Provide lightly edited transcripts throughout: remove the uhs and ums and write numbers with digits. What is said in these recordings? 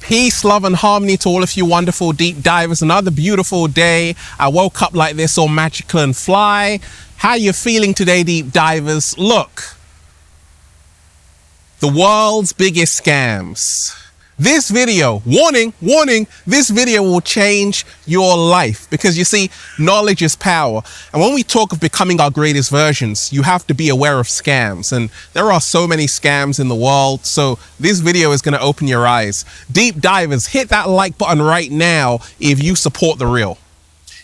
Peace, love, and harmony to all of you wonderful deep divers. Another beautiful day. I woke up like this, all magical and fly. How you feeling today, deep divers? Look, the world's biggest scams. This video, warning, this video will change your life because you see, knowledge is power. And when we talk of becoming our greatest versions, you have to be aware of scams. And there are so many scams in the world. So this video is going to open your eyes. Deep divers, hit that like button right now if you support the real.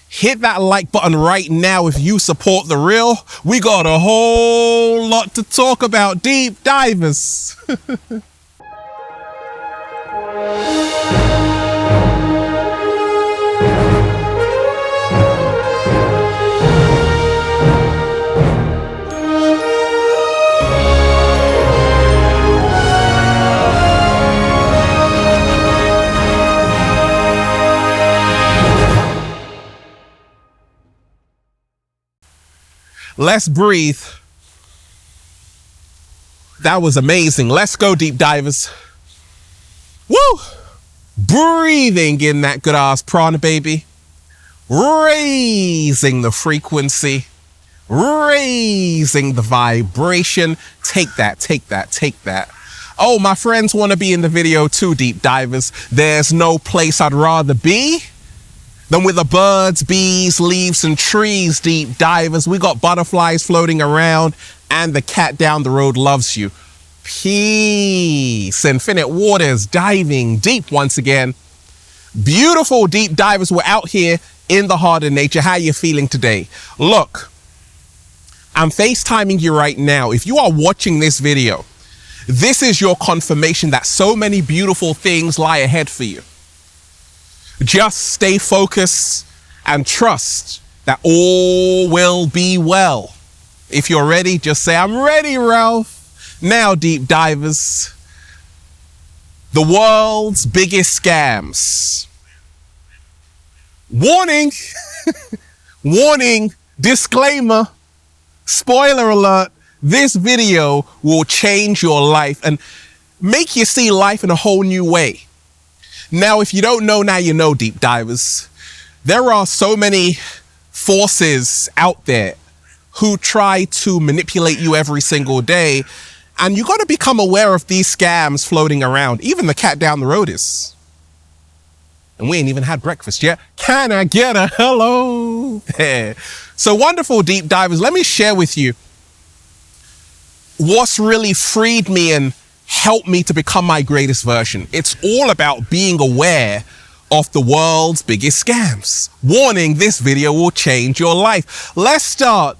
Hit that like button right now if you support the real. We got a whole lot to talk about, deep divers. Let's breathe. That was amazing. Let's go, deep divers. Woo! Breathing in that good ass prana, baby. Raising the frequency. Raising the vibration. Take that, take that, take that. Oh, my friends want to be in the video too, deep divers. There's no place I'd rather be than with the birds, bees, leaves, and trees, deep divers. We got butterflies floating around, and the cat down the road loves you. Peace. Infinite waters, diving deep once again. Beautiful deep divers. We're out here in the heart of nature. How are you feeling today? Look, I'm FaceTiming you right now. If you are watching this video, this is your confirmation that so many beautiful things lie ahead for you. Just stay focused and trust that all will be well. If you're ready, just say, I'm ready, Ralph. Now, deep divers, the world's biggest scams. Warning, warning, disclaimer, spoiler alert, this video will change your life and make you see life in a whole new way. Now, if you don't know, now you know, deep divers. There are so many forces out there who try to manipulate you every single day. And you got to become aware of these scams floating around. Even the cat down the road is. And we ain't even had breakfast yet. Can I get a hello? So wonderful, deep divers. Let me share with you what's really freed me and help me to become my greatest version. It's all about being aware of the world's biggest scams. Warning, this video will change your life. Let's start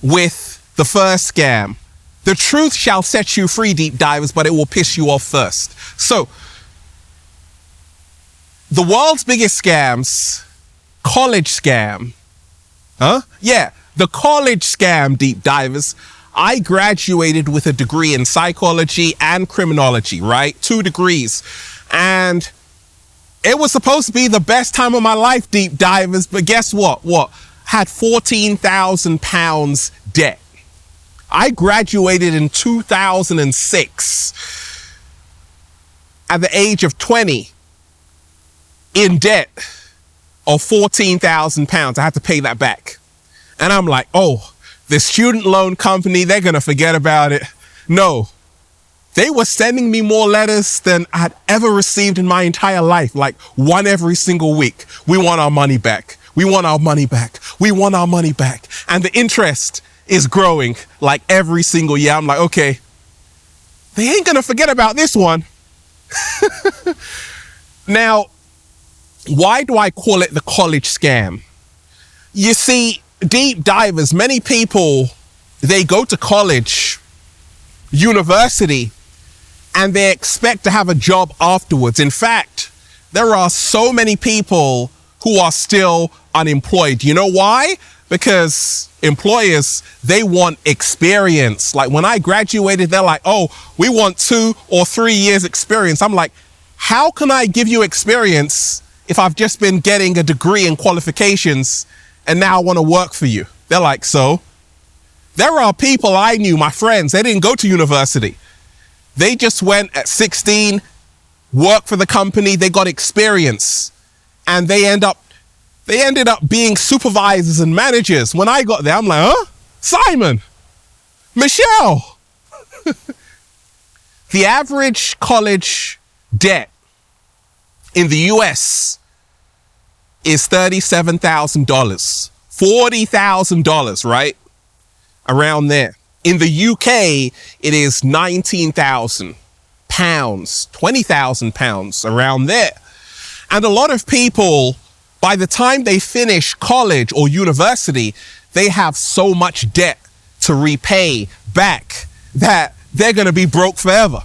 with the first scam. The truth shall set you free, deep divers, but it will piss you off first. So, the world's biggest scams, college scam. Huh? Yeah, the college scam, deep divers. I graduated with a degree in psychology and criminology, right? 2 degrees. And it was supposed to be the best time of my life, deep divers. But guess what? Had 14,000 pounds debt. I graduated in 2006 at the age of 20 in debt of 14,000 pounds. I had to pay that back. And I'm like, oh, the student loan company, they're going to forget about it. No, they were sending me more letters than I'd ever received in my entire life, like one every single week. We want our money back. We want our money back. We want our money back. And the interest is growing like every single year. I'm like, okay, they ain't going to forget about this one. Now, why do I call it the college scam? You see, deep divers, many people, they go to college, university, and they expect to have a job afterwards. In fact, there are so many people who are still unemployed. You know why? Because employers, they want experience. Like when I graduated, they're like, oh, we want 2 or 3 years experience. I'm like, how can I give you experience if I've just been getting a degree and qualifications and now I want to work for you? They're like, so? There are people I knew, my friends, they didn't go to university. They just went at 16 work for the company, they got experience, and they ended up being supervisors and managers. When I got there, I'm like, huh? Simon, Michelle. The average college debt in the US is $37,000, $40,000, right? Around there. In the UK, it is 19,000 pounds, 20,000 pounds, around there. And a lot of people, by the time they finish college or university, they have so much debt to repay back that they're going to be broke forever.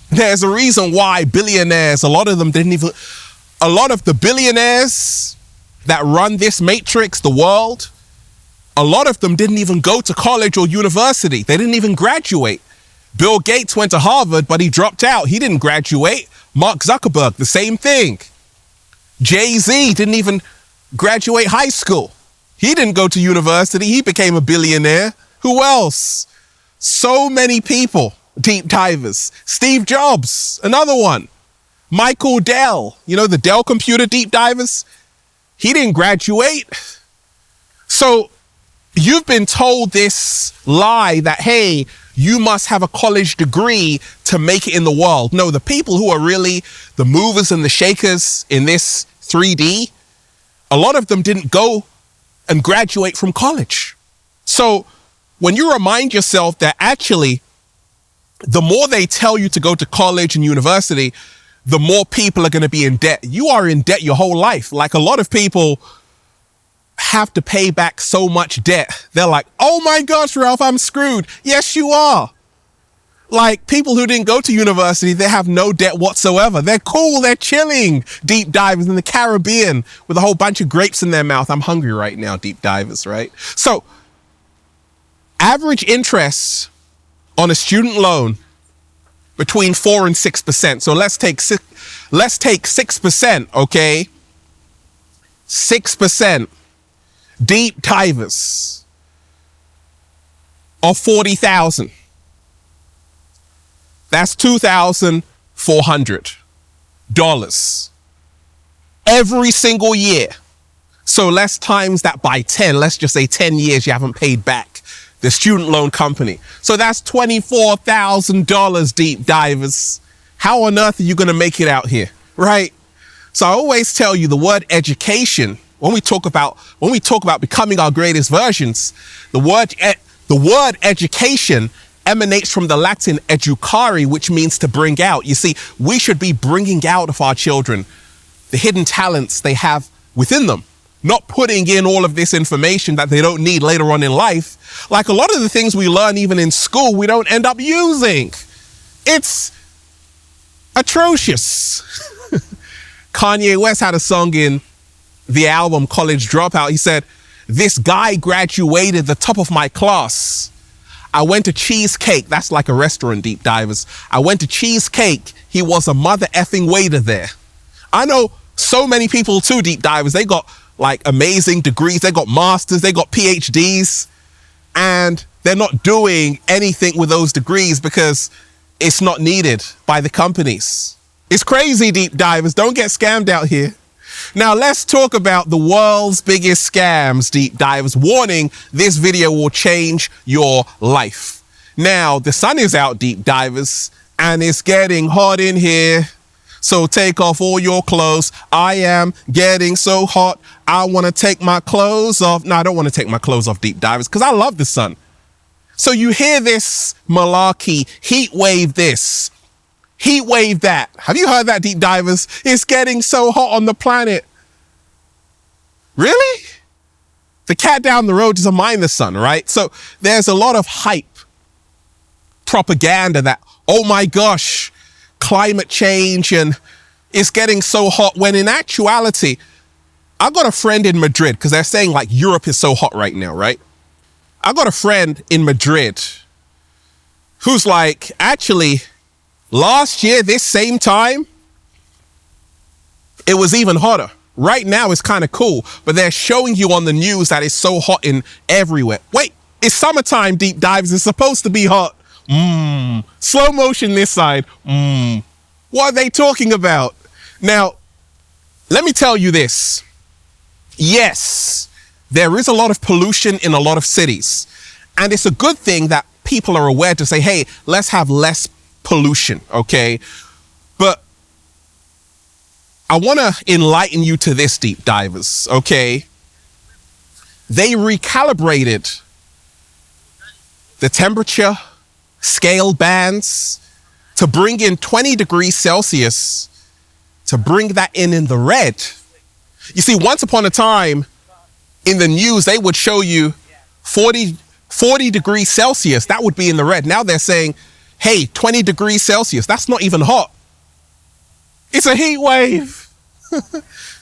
There's a reason why billionaires, a lot of the billionaires that run this matrix, the world, a lot of them didn't even go to college or university. They didn't even graduate. Bill Gates went to Harvard, but he dropped out. He didn't graduate. Mark Zuckerberg, the same thing. Jay-Z didn't even graduate high school. He didn't go to university. He became a billionaire. Who else? So many people, deep divers. Steve Jobs, another one. Michael Dell, the Dell computer deep divers. He didn't graduate. So you've been told this lie that, hey, you must have a college degree to make it in the world. No, the people who are really the movers and the shakers in this 3D, a lot of them didn't go and graduate from college. So when you remind yourself that actually, the more they tell you to go to college and university, the more people are going to be in debt. You are in debt your whole life. Like, a lot of people have to pay back so much debt. They're like, oh my gosh, Ralph, I'm screwed. Yes, you are. Like, people who didn't go to university, they have no debt whatsoever. They're cool. They're chilling. Deep divers in the Caribbean with a whole bunch of grapes in their mouth. I'm hungry right now, deep divers, right? So average interest on a student loan between 4 and 6%. So let's take 6%, okay? 6%. Deep divers of 40,000. That's $2,400 every single year. So let's times that by 10. Let's just say 10 years you haven't paid back the student loan company. So that's $24,000, deep divers. How on earth are you going to make it out here, right? So I always tell you, the word education, when we talk about becoming our greatest versions, the word education emanates from the Latin educare, which means to bring out. You see, we should be bringing out of our children the hidden talents they have within them, not putting in all of this information that they don't need later on in life. Like, a lot of the things we learn even in school, we don't end up using. It's atrocious. Kanye West had a song in the album College Dropout. He said, this guy graduated the top of my class. I went to Cheesecake. That's like a restaurant, deep divers. I went to Cheesecake. He was a mother effing waiter there. I know so many people too, deep divers. They got like amazing degrees. They got masters. They got PhDs. And they're not doing anything with those degrees because it's not needed by the companies. It's crazy, deep divers. Don't get scammed out here. Now let's talk about the world's biggest scams, deep divers. Warning, this video will change your life. Now, the sun is out, deep divers, and it's getting hot in here. So take off all your clothes. I am getting so hot. I want to take my clothes off. No, I don't want to take my clothes off, deep divers, because I love the sun. So you hear this malarkey, heat wave this, heat wave that. Have you heard that, deep divers? It's getting so hot on the planet. Really? The cat down the road doesn't mind the sun, right? So there's a lot of hype, propaganda that, oh my gosh, climate change and it's getting so hot, when in actuality, I got a friend in Madrid, because they're saying like Europe is so hot right now, right? I got a friend in Madrid who's like, actually, last year, this same time, it was even hotter. Right now, it's kind of cool, but they're showing you on the news that it's so hot in everywhere. Wait, it's summertime, deep dives. It's supposed to be hot. Slow motion this side. What are they talking about? Now, let me tell you this. Yes, there is a lot of pollution in a lot of cities. And it's a good thing that people are aware to say, hey, let's have less pollution, okay? But I want to enlighten you to this, deep divers, okay? They recalibrated the temperature scale bands to bring in 20 degrees Celsius, to bring that in the red. You see, once upon a time in the news, they would show you 40 degrees Celsius. That would be in the red. Now they're saying, hey, 20 degrees Celsius. That's not even hot. It's a heat wave.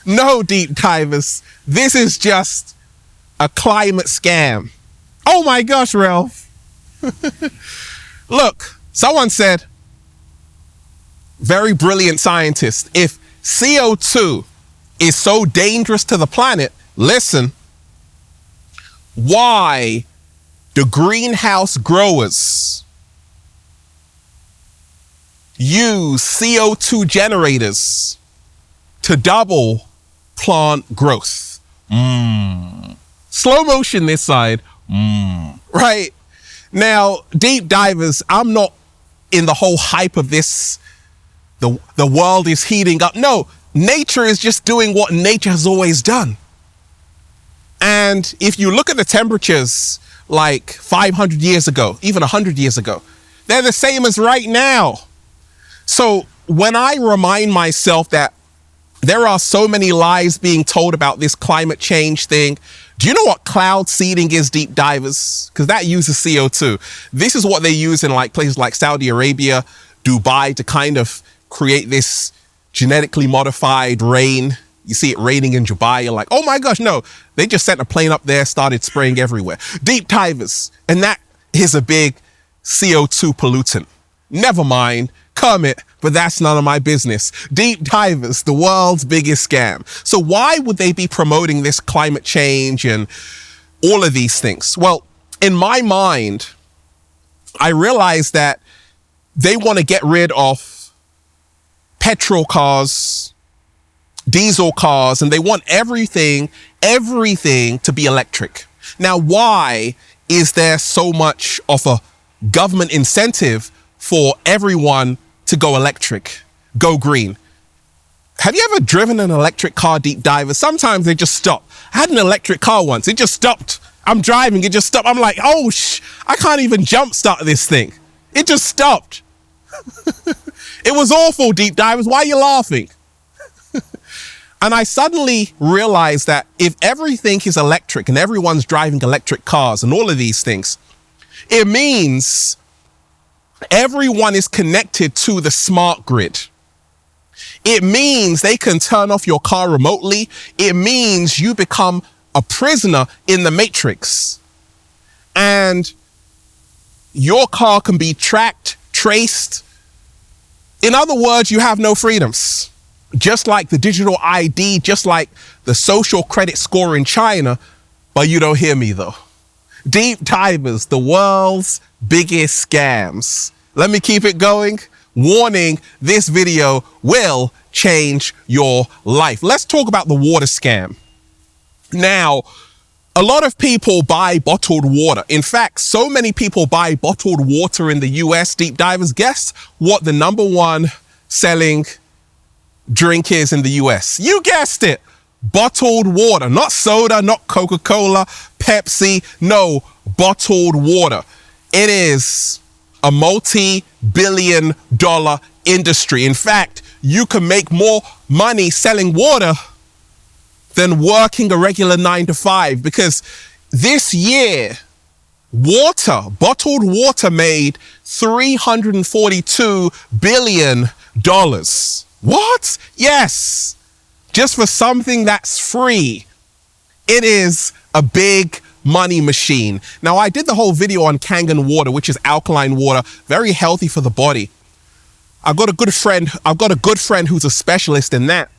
No, deep divers. This is just a climate scam. Oh my gosh, Ralph. Look, someone said, very brilliant scientist, if CO2 is so dangerous to the planet, listen, why do greenhouse growers use CO2 generators to double plant growth? Slow motion this side. Right? Now, deep divers, I'm not in the whole hype of this. The world is heating up. No, nature is just doing what nature has always done. And if you look at the temperatures like 500 years ago, even 100 years ago, they're the same as right now. So when I remind myself that there are so many lies being told about this climate change thing, do you know what cloud seeding is, deep divers? Because that uses CO2. This is what they use in like places like Saudi Arabia, Dubai, to kind of create this genetically modified rain. You see it raining in Dubai, you're like, oh my gosh, no. They just sent a plane up there, started spraying everywhere. Deep divers, and that is a big CO2 pollutant. Never mind, Kermit, but that's none of my business. Deep divers, the world's biggest scam. So why would they be promoting this climate change and all of these things? Well, in my mind, I realize that they want to get rid of petrol cars, diesel cars, and they want everything to be electric. Now, why is there so much of a government incentive for everyone to go electric, go green? Have you ever driven an electric car, deep diver? Sometimes they just stop. I had an electric car once. It just stopped. I'm driving. It just stopped. I'm like, oh, I can't even jump start this thing. It just stopped. It was awful, deep divers. Why are you laughing? And I suddenly realized that if everything is electric and everyone's driving electric cars and all of these things, it means everyone is connected to the smart grid. It means they can turn off your car remotely. It means you become a prisoner in the matrix. And your car can be tracked, traced. In other words, you have no freedoms. Just like the digital ID, just like the social credit score in China, but you don't hear me though. Deep divers, the world's biggest scams. Let me keep it going. Warning, this video will change your life. Let's talk about the water scam. Now, a lot of people buy bottled water. In fact, so many people buy bottled water in the US, deep divers. Guess what the #1 selling drink is in the US? You guessed it. Bottled water, not soda, not Coca-Cola, Pepsi, no, bottled water. It is a multi-billion-dollar industry. In fact, you can make more money selling water than working a regular 9 to 5, because this year, bottled water made $342 billion. What? Yes. Just for something that's free. It is a big money machine. Now, I did the whole video on Kangen water, which is alkaline water, very healthy for the body. I've got a good friend who's a specialist in that.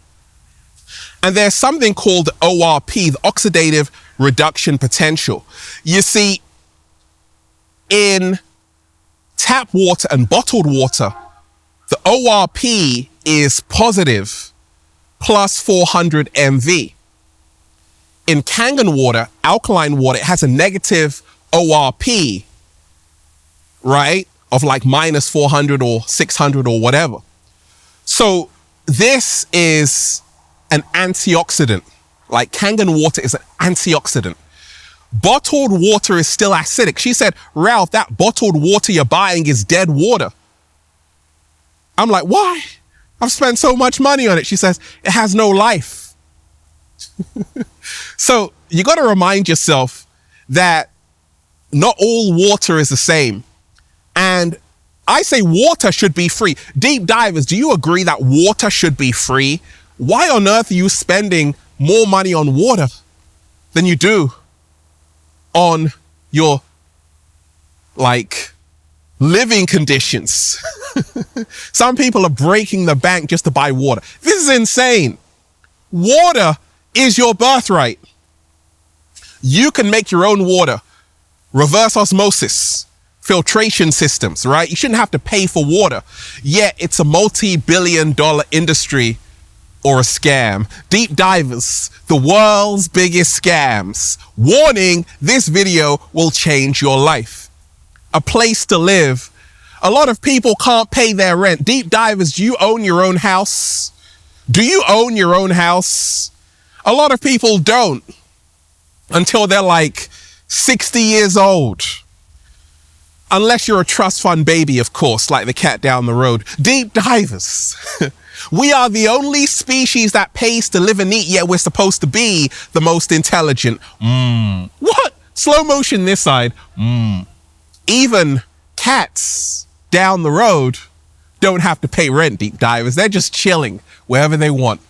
And there's something called ORP, the oxidative reduction potential. You see, in tap water and bottled water, the ORP is positive plus 400 MV. In Kangen water, alkaline water, it has a negative ORP, right? Of like minus 400 or 600 or whatever. So this is an antioxidant. Like Kangen water is an antioxidant. Bottled water is still acidic. She said, Ralph, that bottled water you're buying is dead water. I'm like, why? I've spent so much money on it. She says, it has no life. So you got to remind yourself that not all water is the same. And I say water should be free. Deep divers, do you agree that water should be free? Why on earth are you spending more money on water than you do on your, like, living conditions? Some people are breaking the bank just to buy water. This is insane. Water is your birthright. You can make your own water. Reverse osmosis, filtration systems, right? You shouldn't have to pay for water. Yet it's a multi-billion-dollar industry or a scam. Deep divers, the world's biggest scams. Warning, this video will change your life. A place to live. A lot of people can't pay their rent. Deep divers, do you own your own house? Do you own your own house? A lot of people don't until they're like 60 years old. Unless you're a trust fund baby, of course, like the cat down the road. Deep divers. We are the only species that pays to live and eat, yet we're supposed to be the most intelligent. What? Slow motion this side. Even cats down the road don't have to pay rent, deep divers. They're just chilling wherever they want.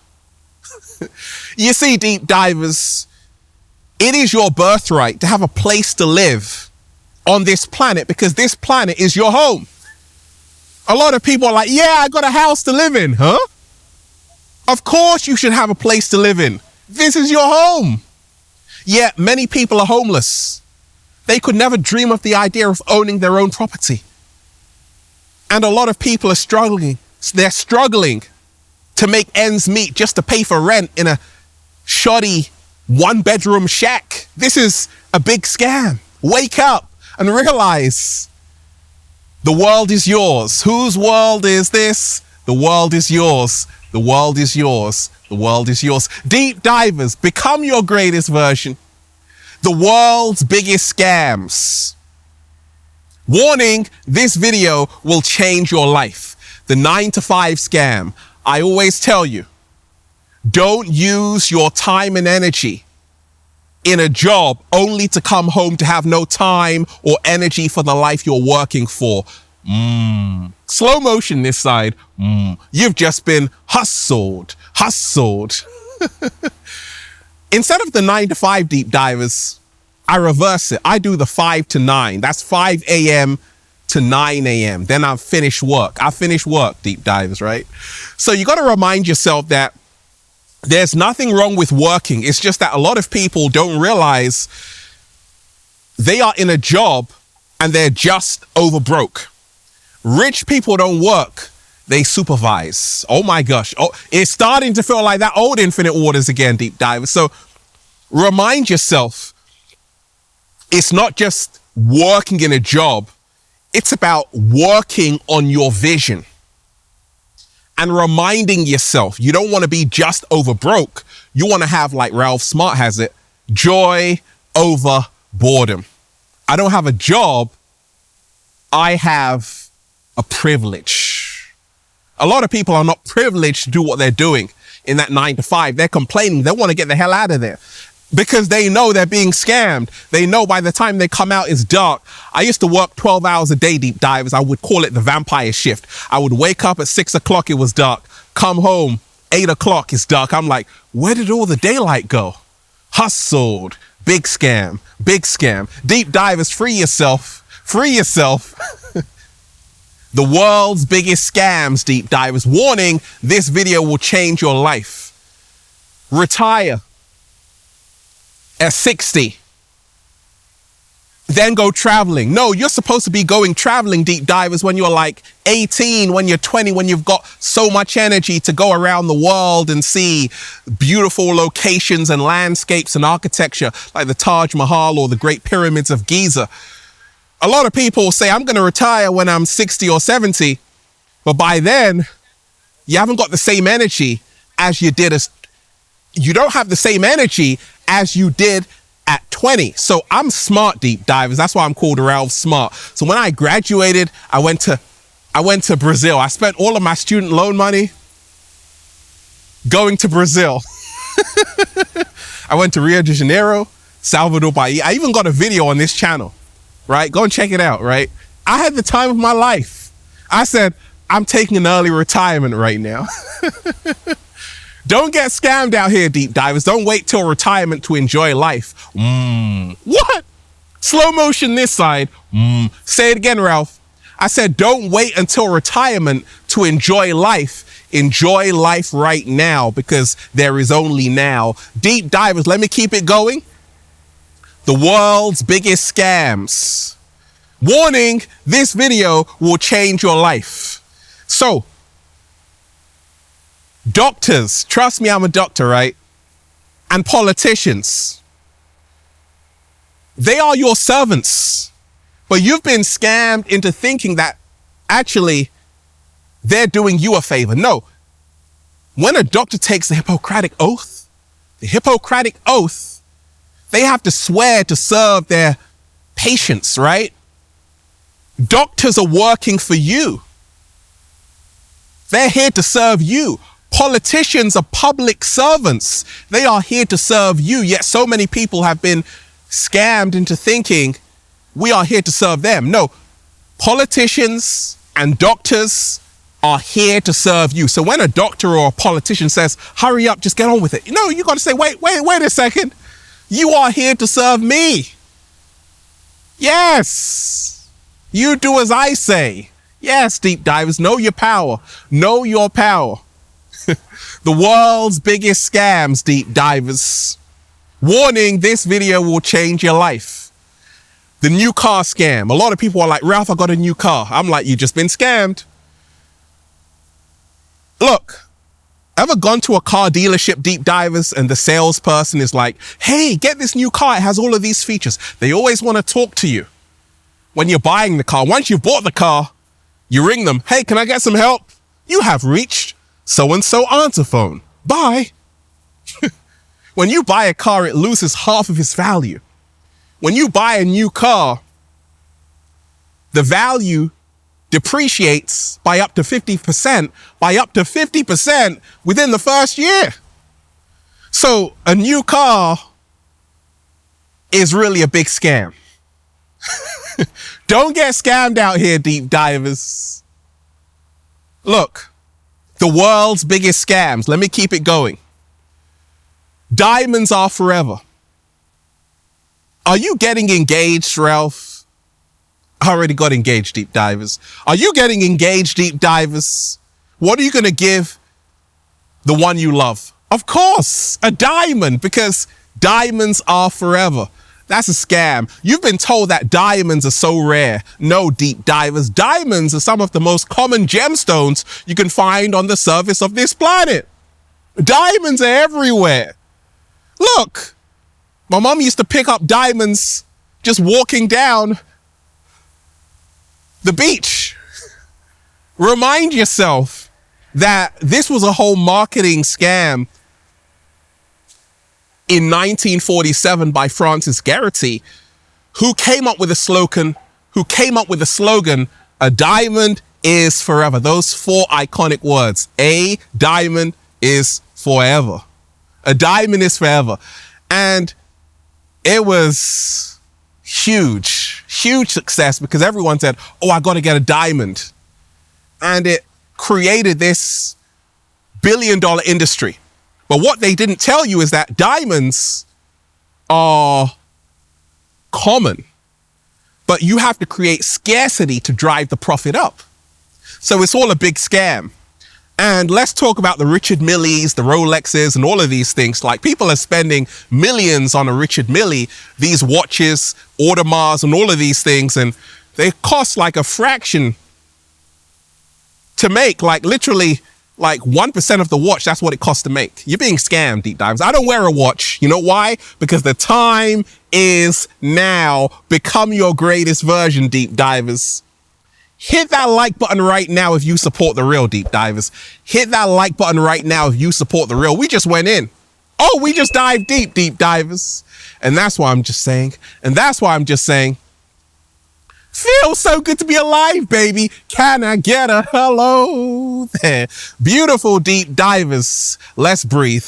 You see, deep divers, it is your birthright to have a place to live on this planet because this planet is your home. A lot of people are like, yeah, I got a house to live in, huh? Of course you should have a place to live in. This is your home. Yet many people are homeless. They could never dream of the idea of owning their own property. And a lot of people are struggling. They're struggling to make ends meet just to pay for rent in a shoddy one-bedroom shack. This is a big scam. Wake up and realize the world is yours. Whose world is this? The world is yours. The world is yours. The world is yours. Deep divers, become your greatest version. The world's biggest scams. Warning, this video will change your life. The 9-to-5 scam. I always tell you, don't use your time and energy in a job only to come home to have no time or energy for the life you're working for. Slow motion this side. You've just been hustled. Instead of the 9-to-5 deep divers, I reverse it. I do the 5 to 9. That's 5 a.m. to 9 a.m. Then I finish work. Deep divers, right? So you got to remind yourself that there's nothing wrong with working. It's just that a lot of people don't realize they are in a job and they're just over broke. Rich people don't work. They supervise. Oh my gosh. Oh, it's starting to feel like that old Infinite Waters again, deep divers. So remind yourself, it's not just working in a job. It's about working on your vision. And reminding yourself, you don't want to be just over broke. You want to have, like Ralph Smart has it, joy over boredom. I don't have a job. I have a privilege. A lot of people are not privileged to do what they're doing in that 9-to-5. They're complaining. They want to get the hell out of there because they know they're being scammed. They know by the time they come out, it's dark. I used to work 12 hours a day, deep divers. I would call it the vampire shift. I would wake up at 6 o'clock, it was dark. Come home, 8 o'clock, it's dark. I'm like, where did all the daylight go? Hustled. Big scam. Deep divers, free yourself. The world's biggest scams, deep divers. Warning, this video will change your life. Retire at 60. then go traveling. No, you're supposed to be going traveling, deep divers, when you're like 18, when you're 20, when you've got so much energy to go around the world and see beautiful locations and landscapes and architecture like the Taj Mahal or the Great Pyramids of Giza. A lot of people say, I'm going to retire when I'm 60 or 70, but by then, you haven't got the same energy as you did you don't have the same energy as you did at 20. So I'm smart, deep divers. That's why I'm called Ralph Smart. So when I graduated, I went to Brazil. I spent all of my student loan money going to Brazil. I went to Rio de Janeiro, Salvador Bahia. I even got a video on this channel, right? Go and check it out, right? I had the time of my life. I said, I'm taking an early retirement right now. Don't get scammed out here, deep divers. Don't wait till retirement to enjoy life. What? Slow motion this side. Say it again, Ralph. I said, don't wait until retirement to enjoy life. Enjoy life right now, because there is only now. Deep divers, let me keep it going. The world's biggest scams. Warning, this video will change your life. So, doctors, trust me, I'm a doctor, right? And politicians, they are your servants, but you've been scammed into thinking that actually they're doing you a favor. No, when a doctor takes the Hippocratic Oath, they have to swear to serve their patients, right? Doctors are working for you. They're here to serve you. Politicians are public servants. They are here to serve you. Yet so many people have been scammed into thinking we are here to serve them. No, politicians and doctors are here to serve you. So when a doctor or a politician says, hurry up, just get on with it. No, you got to say, wait a second. You are here to serve me. Yes, you do as I say. Yes, deep divers, know your power. Know your power. The world's biggest scams, deep divers. Warning, this video will change your life. The new car scam. A lot of people are like, Ralph, I got a new car. I'm like, you just been scammed. Look, ever gone to a car dealership, deep divers, and the salesperson is like, hey, get this new car. It has all of these features. They always want to talk to you when you're buying the car. Once you've bought the car, you ring them. Hey, can I get some help? You have reached so-and-so answer phone. Bye. When you buy a car, it loses half of its value. When you buy a new car, the value depreciates by up to 50%, within the first year. So a new car is really a big scam. Don't get scammed out here, deep divers. Look, the world's biggest scams. Let me keep it going. Diamonds are forever. Are you getting engaged, Ralph? I already got engaged, deep divers. Are you getting engaged, deep divers? What are you going to give the one you love? Of course, a diamond, because diamonds are forever. That's a scam. You've been told that diamonds are so rare. No, deep divers. Diamonds are some of the most common gemstones you can find on the surface of this planet. Diamonds are everywhere. Look, my mom used to pick up diamonds just walking down the beach. Remind yourself that this was a whole marketing scam in 1947 by Francis Geraghty, who came up with a slogan, a diamond is forever. Those 4 iconic words, a diamond is forever. A diamond is forever. And it was huge success because everyone said, oh, I got to get a diamond. And it created this billion-dollar industry. But what they didn't tell you is that diamonds are common, but you have to create scarcity to drive the profit up. So it's all a big scam. And let's talk about the Richard Milles, the Rolexes, and all of these things. Like, people are spending millions on a Richard Mille, these watches, Audemars, and all of these things, and they cost like a fraction to make. Like, literally, like 1% of the watch, that's what it costs to make. You're being scammed, deep divers. I don't wear a watch. You know why? Because the time is now. Become your greatest version, deep divers. Hit that like button right now if you support the real, deep divers. Hit that like button right now if you support the real. We just went in. Oh, we just dived deep, deep divers. And that's why I'm just saying. Feels so good to be alive, baby. Can I get a hello there? Beautiful deep divers. Let's breathe.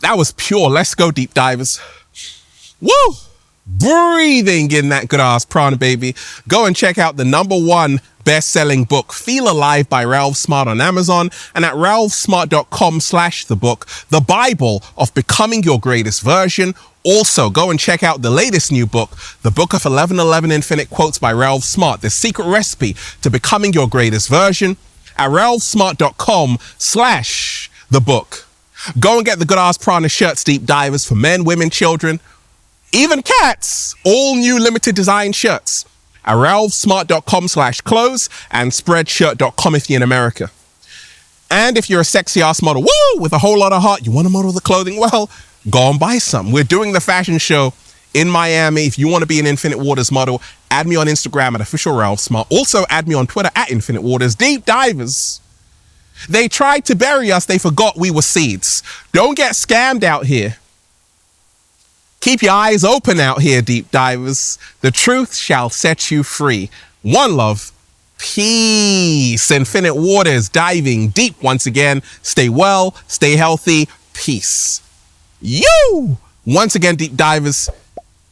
That was pure. Let's go, deep divers. Woo! Breathing in that good ass prana, baby. Go and check out the #1 best-selling book, Feel Alive by Ralph Smart on Amazon, and at ralphsmart.com/thebook, the Bible of becoming your greatest version. Also, go and check out the latest new book, The Book of 1111 Infinite Quotes by Ralph Smart, the secret recipe to becoming your greatest version, at ralphsmart.com/thebook. Go and get the good ass prana shirts, deep divers, for men, women, children, even cats. All new limited design shirts at ralphsmart.com/clothes and spreadshirt.com if you're in America. And if you're a sexy ass model, woo, with a whole lot of heart, you want to model the clothing, well, go and buy some. We're doing the fashion show in Miami. If you want to be an Infinite Waters model, add me on Instagram at official Ralph Smart. Also add me on Twitter at Infinite Waters. Deep divers, they tried to bury us. They forgot we were seeds. Don't get scammed out here. Keep your eyes open out here, deep divers. The truth shall set you free. One love, peace. Infinite Waters, diving deep once again. Stay well, stay healthy, peace. You! Once again, deep divers,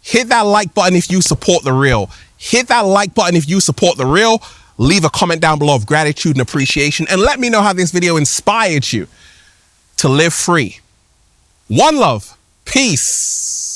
hit that like button if you support the real. Hit that like button if you support the real. Leave a comment down below of gratitude and appreciation, and let me know how this video inspired you to live free. One love, peace.